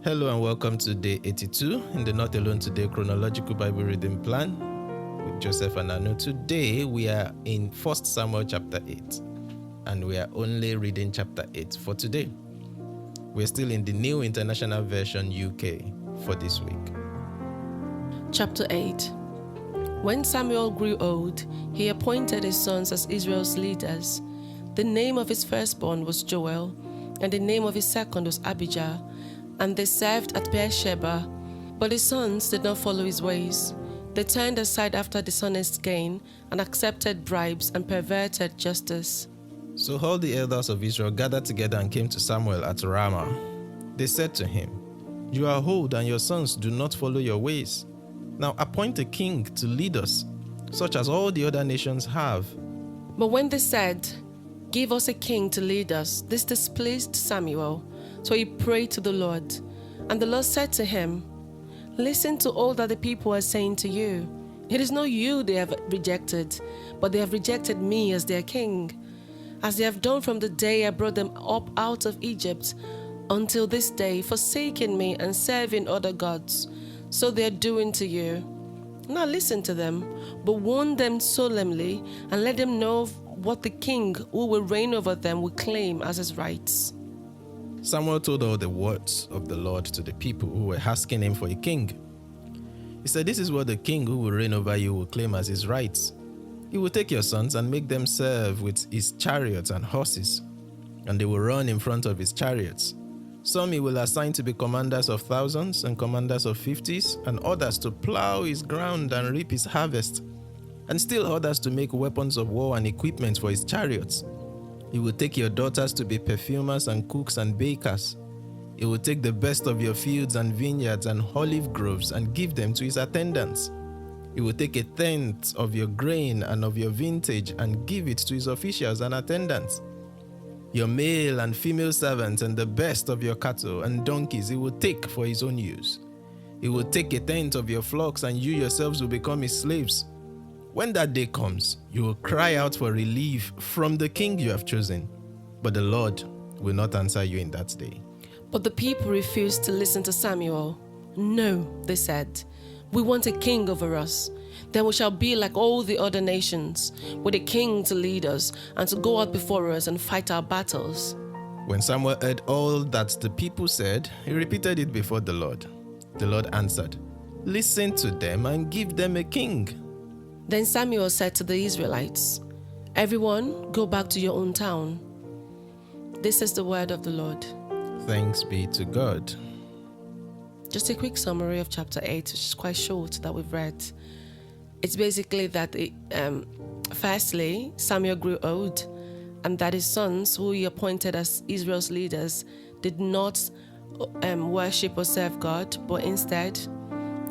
Hello and welcome to day 82 in the Not Alone Today Chronological Bible Reading Plan with Joseph and Anu. Today we are in 1 Samuel chapter 8 and we are only reading chapter 8 for today. We're still in the New International Version UK for this week. Chapter 8. When Samuel grew old, he appointed his sons as Israel's leaders. The name of his firstborn was Joel, and the name of his second was Abijah, and they served at Beersheba. But his sons did not follow his ways. They turned aside after dishonest gain and accepted bribes and perverted justice. So all the elders of Israel gathered together and came to Samuel at Ramah. They said to him, "You are old and your sons do not follow your ways. Now appoint a king to lead us, such as all the other nations have." But when they said, "Give us a king to lead us," this displeased Samuel. So he prayed to the Lord. And the Lord said to him, "Listen to all that the people are saying to you. It is not you they have rejected, but they have rejected me as their king, as they have done from the day I brought them up out of Egypt until this day, forsaking me and serving other gods. So they are doing to you. Now listen to them, but warn them solemnly and let them know what the king who will reign over them will claim as his rights." Samuel told all the words of the Lord to the people who were asking him for a king. He said, "This is what the king who will reign over you will claim as his rights. He will take your sons and make them serve with his chariots and horses, and they will run in front of his chariots. Some he will assign to be commanders of thousands and commanders of 50s, and others to plow his ground and reap his harvest, and still others to make weapons of war and equipment for his chariots. He will take your daughters to be perfumers and cooks and bakers. He will take the best of your fields and vineyards and olive groves and give them to his attendants. He will take a tenth of your grain and of your vintage and give it to his officials and attendants. Your male and female servants and the best of your cattle and donkeys he will take for his own use. He will take a tenth of your flocks, and you yourselves will become his slaves. When that day comes, you will cry out for relief from the king you have chosen, but the Lord will not answer you in that day." But the people refused to listen to Samuel. "No," they said, "we want a king over us. Then we shall be like all the other nations, with a king to lead us and to go out before us and fight our battles." When Samuel heard all that the people said, he repeated it before the Lord. The Lord answered, "Listen to them and give them a king." Then Samuel said to the Israelites, "Everyone, go back to your own town." This is the word of the Lord. Thanks be to God. Just a quick summary of chapter 8, which is quite short, that we've read. It's basically that, firstly, Samuel grew old, and that his sons, who he appointed as Israel's leaders, did not worship or serve God, but instead,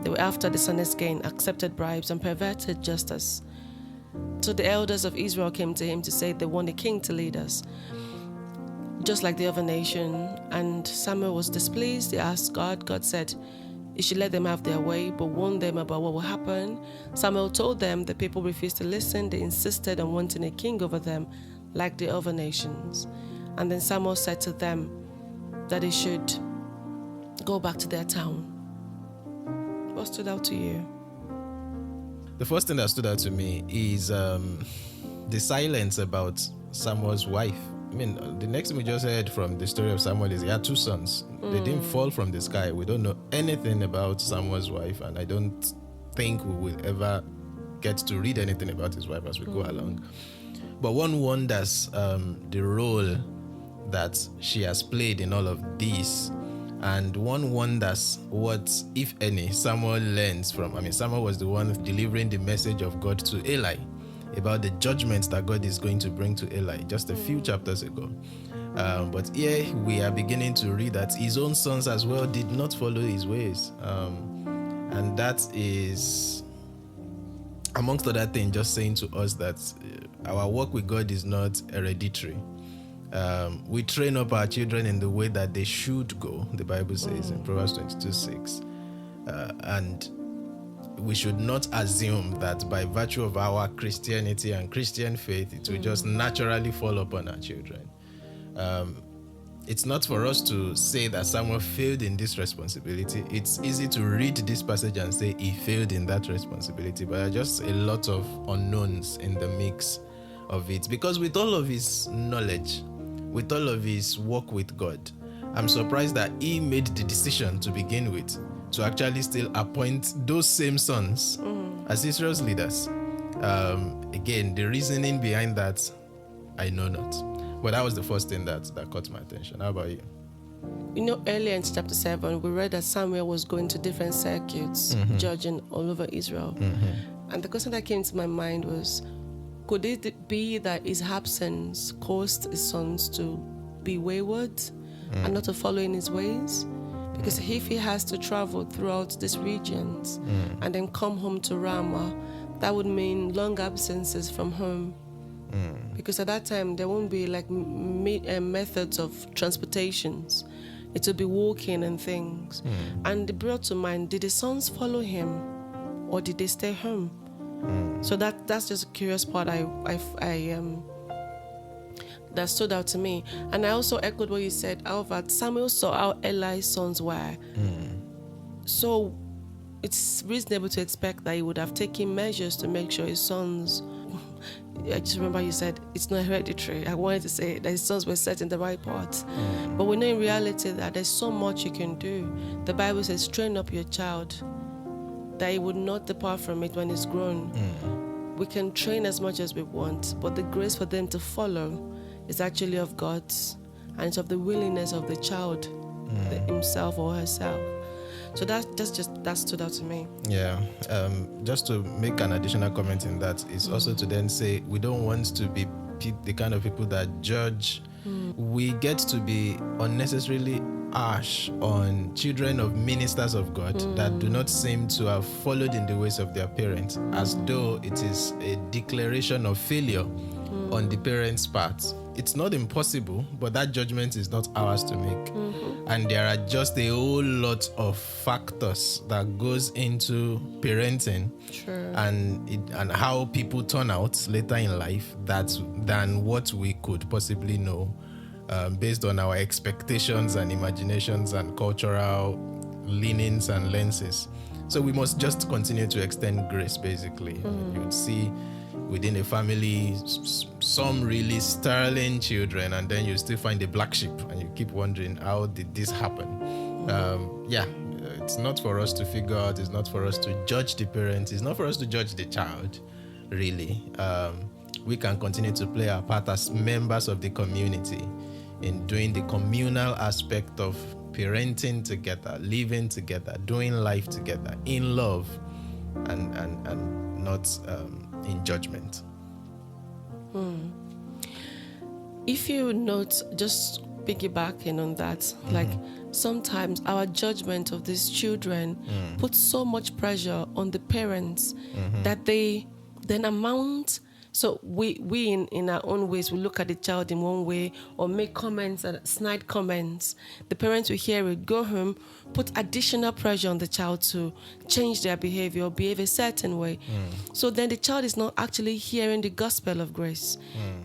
they were after dishonest gain, accepted bribes, and perverted justice. So the elders of Israel came to him to say they want a king to lead us, just like the other nation. And Samuel was displeased. He asked God. God said he should let them have their way, but warn them about what will happen. Samuel told them the people refused to listen. They insisted on wanting a king over them, like the other nations. And then Samuel said to them that they should go back to their town. What stood out to you? The first thing that stood out to me is the silence about Samuel's wife. I mean, the next thing we just heard from the story of Samuel is he had two sons. They didn't fall from the sky. We don't know anything about Samuel's wife, and I don't think we will ever get to read anything about his wife as we go along. But one wonders the role that she has played in all of this. And one wonders what, if any, Samuel learns from. Samuel was the one delivering the message of God to Eli about the judgments that God is going to bring to Eli just a few chapters ago. But here we are beginning to read that his own sons as well did not follow his ways. And that is, amongst other things, just saying to us that our work with God is not hereditary. We train up our children in the way that they should go, the Bible says in Proverbs 22:6. And we should not assume that by virtue of our Christianity and Christian faith, it will just naturally fall upon our children. it's not for us to say that Samuel failed in this responsibility. It's easy to read this passage and say he failed in that responsibility, but there are just a lot of unknowns in the mix of it. Because with all of his knowledge, with all of his work with God, I'm surprised that he made the decision to begin with to actually still appoint those same sons as Israel's leaders. Again, the reasoning behind that, I know not. But that was the first thing that caught my attention. How about you? You know, earlier in chapter 7, we read that Samuel was going to different circuits, judging all over Israel. And the question that came to my mind was, could it be that his absence caused his sons to be wayward and not to follow in his ways? Because if he has to travel throughout these regions and then come home to Ramah, that would mean long absences from home. Because at that time, there won't be like methods of transportations. It will be walking and things. And it brought to mind, did the sons follow him or did they stay home? So that's just a curious part that stood out to me. And I also echoed what you said, however, Samuel saw how Eli's sons were. So it's reasonable to expect that he would have taken measures to make sure his sons... I just remember you said it's not hereditary. I wanted to say that his sons were set in the right path. But we know in reality that there's so much you can do. The Bible says, train up your child, that he would not depart from it when he's grown. We can train as much as we want, but the grace for them to follow is actually of God's, and it's of the willingness of the child, himself or herself. So that stood out to me. Yeah. Just to make an additional comment in that is also to then say we don't want to be the kind of people that judge. We get to be unnecessarily harsh on children of ministers of God that do not seem to have followed in the ways of their parents, as though it is a declaration of failure on the parents' part. It's not impossible, but that judgment is not ours to make. And there are just a whole lot of factors that goes into parenting and how people turn out later in life than what we could possibly know based on our expectations and imaginations and cultural leanings and lenses. So we must just continue to extend grace, basically. You would see within a family some really sterling children, and then you still find a black sheep and you keep wondering, how did this happen? It's not for us to figure out, it's not for us to judge the parents, it's not for us to judge the child, really. We can continue to play our part as members of the community in doing the communal aspect of parenting together, living together, doing life together in love and not in judgment. If you note, just piggybacking on that, like sometimes our judgment of these children puts so much pressure on the parents that they then amount. So we in our own ways, we look at the child in one way or make comments, snide comments. The parents will hear it, go home, put additional pressure on the child to change their behavior or behave a certain way. So then the child is not actually hearing the gospel of grace.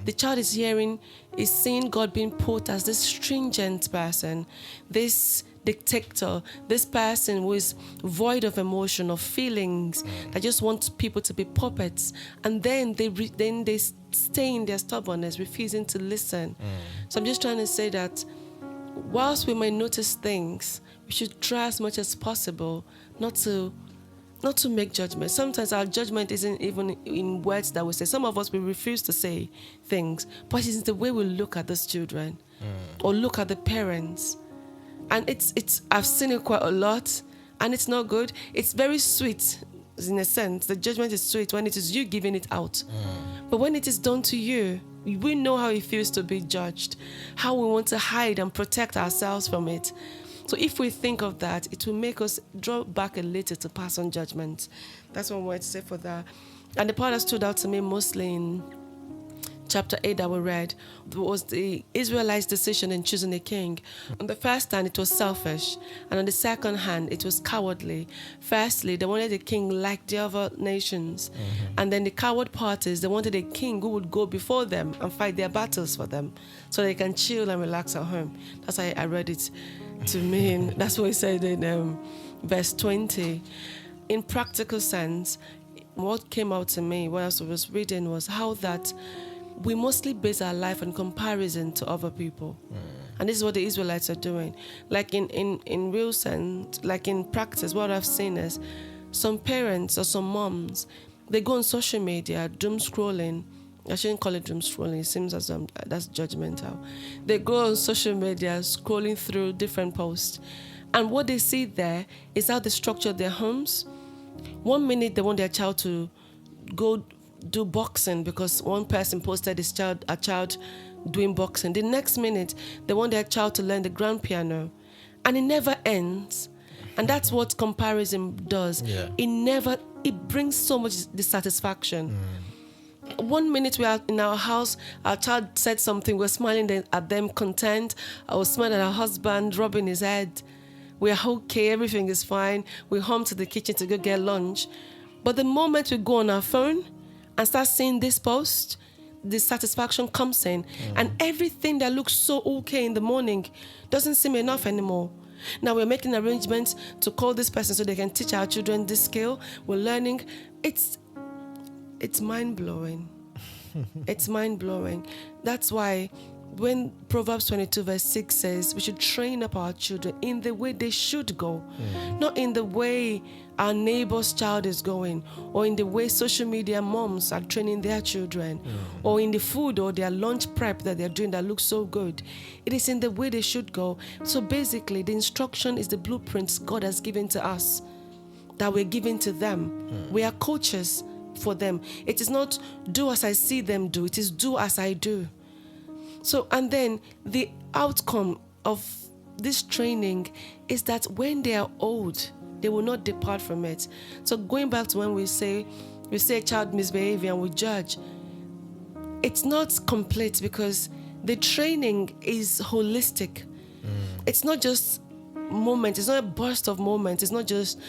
The child is seeing God being put as this stringent person, this dictator, this person who is void of emotion or feelings, that just wants people to be puppets, and then they stay in their stubbornness, refusing to listen. So I'm just trying to say that whilst we may notice things, we should try as much as possible not to make judgment. Sometimes our judgment isn't even in words that we say. Some of us, we refuse to say things, but it's the way we look at those children or look at the parents. And it's I've seen it quite a lot, and it's not good. It's very sweet in a sense. The judgment is sweet when it is you giving it out. But when it is done to you, we know how it feels to be judged, how we want to hide and protect ourselves from it. So if we think of that, it will make us draw back a little to pass on judgment. That's one word to say for that. And the part that stood out to me mostly in chapter 8 that we read, was the Israelites' decision in choosing a king. On the first hand, it was selfish, and on the second hand, it was cowardly. Firstly, they wanted a king like the other nations, and then the coward parties, they wanted a king who would go before them and fight their battles for them, so they can chill and relax at home. That's how I read it to mean. That's what he said in verse 20. In practical sense, what came out to me when I was reading was how that we mostly base our life on comparison to other people. And this is what the Israelites are doing. Like in real sense, like in practice, what I've seen is some parents or some moms, they go on social media, doom scrolling. I shouldn't call it doom scrolling. It seems as that's judgmental. They go on social media, scrolling through different posts. And what they see there is how they structure their homes. 1 minute they want their child to go do boxing because one person posted a child doing boxing. The next minute they want their child to learn the grand piano, and it never ends. And that's what comparison does. Yeah. It brings so much dissatisfaction. 1 minute we are in our house, our child said something, we're smiling at them, content. I was smiling at our husband, rubbing his head. We're okay, everything is fine. We're home to the kitchen to go get lunch. But the moment we go on our phone and start seeing this post, dissatisfaction comes in. And everything that looks so okay in the morning doesn't seem enough anymore. Now we're making arrangements to call this person so they can teach our children this skill. We're learning. It's mind-blowing. It's mind-blowing. That's why when Proverbs 22 verse 6 says we should train up our children in the way they should go, not in the way our neighbor's child is going, or in the way social media moms are training their children, or in the food or their lunch prep that they're doing that looks so good. It is in the way they should go. So basically, the instruction is the blueprints God has given to us that we're giving to them. We are coaches for them. It is not do as I see them do, it is do as I do. So, and then the outcome of this training is that when they are old, they will not depart from it. So going back to when we say a child misbehaving and we judge, it's not complete because the training is holistic. It's not just moments, it's not a burst of moments, it's not just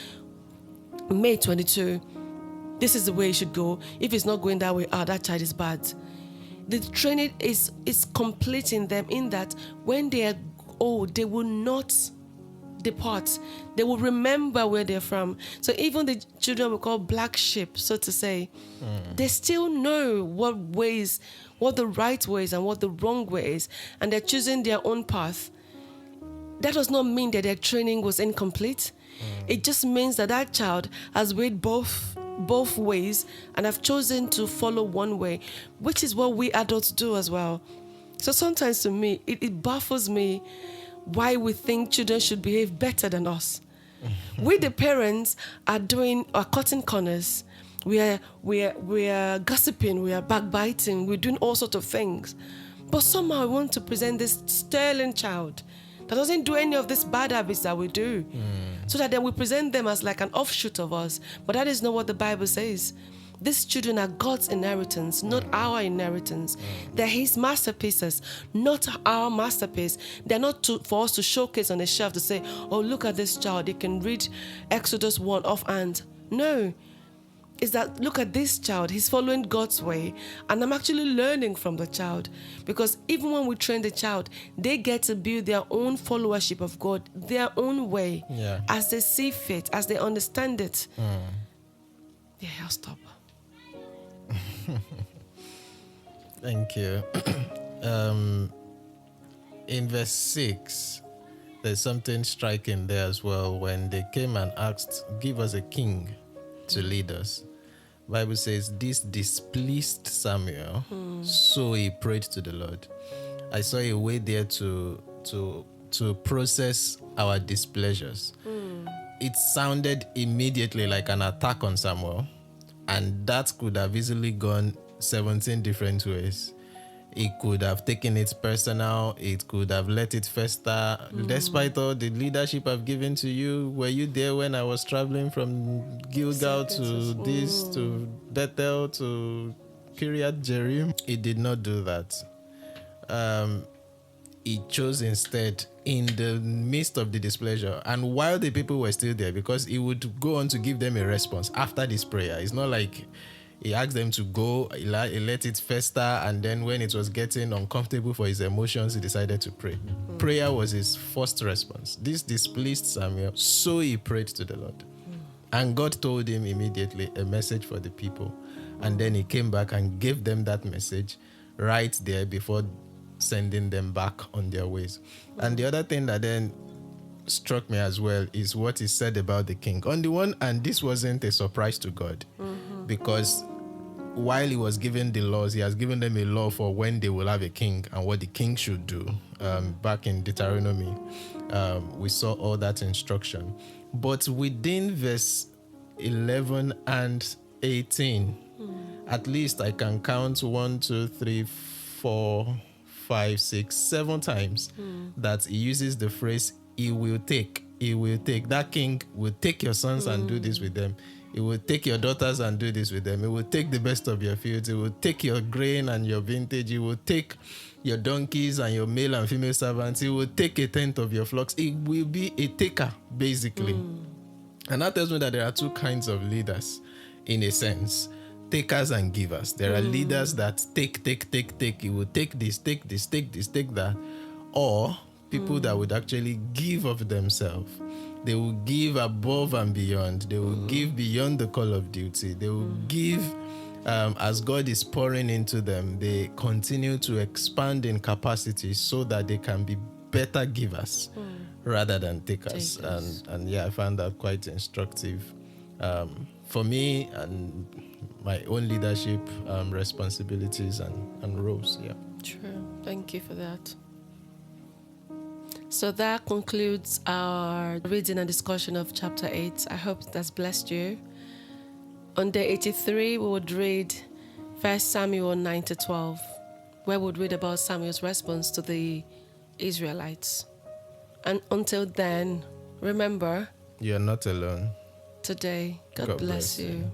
May 22, this is the way it should go. If it's not going that way, that child is bad. The training is complete in them in that when they are old, they will not depart. They will remember where they're from. So even the children we call black sheep, so to say, they still know what the right ways and what the wrong way is, and they're choosing their own path. That does not mean that their training was incomplete. It just means that child has weighed both ways and have chosen to follow one way, which is what we adults do as well. So sometimes to me, it baffles me why we think children should behave better than us. We, the parents, are cutting corners. We are gossiping, we are backbiting, we're doing all sorts of things. But somehow we want to present this sterling child that doesn't do any of these bad habits that we do. So that then we present them as like an offshoot of us. But that is not what the Bible says. These children are God's inheritance, not our inheritance. They're His masterpieces, not our masterpiece. They're not for us to showcase on a shelf to say, oh, look at this child, they can read Exodus 1 offhand. No. Is that, look at this child, he's following God's way, and I'm actually learning from the child. Because even when we train the child, they get to build their own followership of God, their own way, as they see fit, as they understand it. Yeah, I'll stop. Thank you. In verse 6, there's something striking there as well. When they came and asked, give us a king to lead us. Bible says this displeased Samuel, so he prayed to the Lord. I saw a way there to process our displeasures. It sounded immediately like an attack on Samuel, and that could have easily gone 17 different ways. It could have taken it personal. It could have let it fester. Despite all the leadership I've given to you, were you there when I was traveling from Gilgal to this, to Bethel, to Kiriath Jearim, he did not do that. He chose instead in the midst of the displeasure, and while the people were still there, because he would go on to give them a response after this prayer. It's not like he asked them to go, he let it fester, and then when it was getting uncomfortable for his emotions, he decided to pray. Prayer was his first response. This displeased Samuel, so he prayed to the Lord. And God told him immediately a message for the people. And then he came back and gave them that message right there before sending them back on their ways. And the other thing that then struck me as well is what he said about the king. On the one hand, this wasn't a surprise to God, because while he was giving the laws, he has given them a law for when they will have a king and what the king should do. Back in Deuteronomy, we saw all that instruction. But within verse 11 and 18, at least I can count 1, 2, 3, 4, 5, 6, 7 times that he uses the phrase, he will take. That king will take your sons and do this with them. He will take your daughters and do this with them. He will take the best of your fields. He will take your grain and your vintage. He will take your donkeys and your male and female servants. He will take a tenth of your flocks. He will be a taker, basically. And that tells me that there are two kinds of leaders, in a sense. Takers and givers. There are leaders that take. He will take this, take that. Or people that would actually give of themselves. They will give above and beyond. They will give beyond the call of duty. They will give as God is pouring into them. They continue to expand in capacity so that they can be better givers rather than takers. And yeah, I found that quite instructive for me and my own leadership responsibilities and roles. Yeah. True. Thank you for that. So that concludes our reading and discussion of chapter 8. I hope that's blessed you. On day 83, we would read 1 Samuel 9 to 12, where we would read about Samuel's response to the Israelites. And until then, remember, you're not alone. Today, God bless you.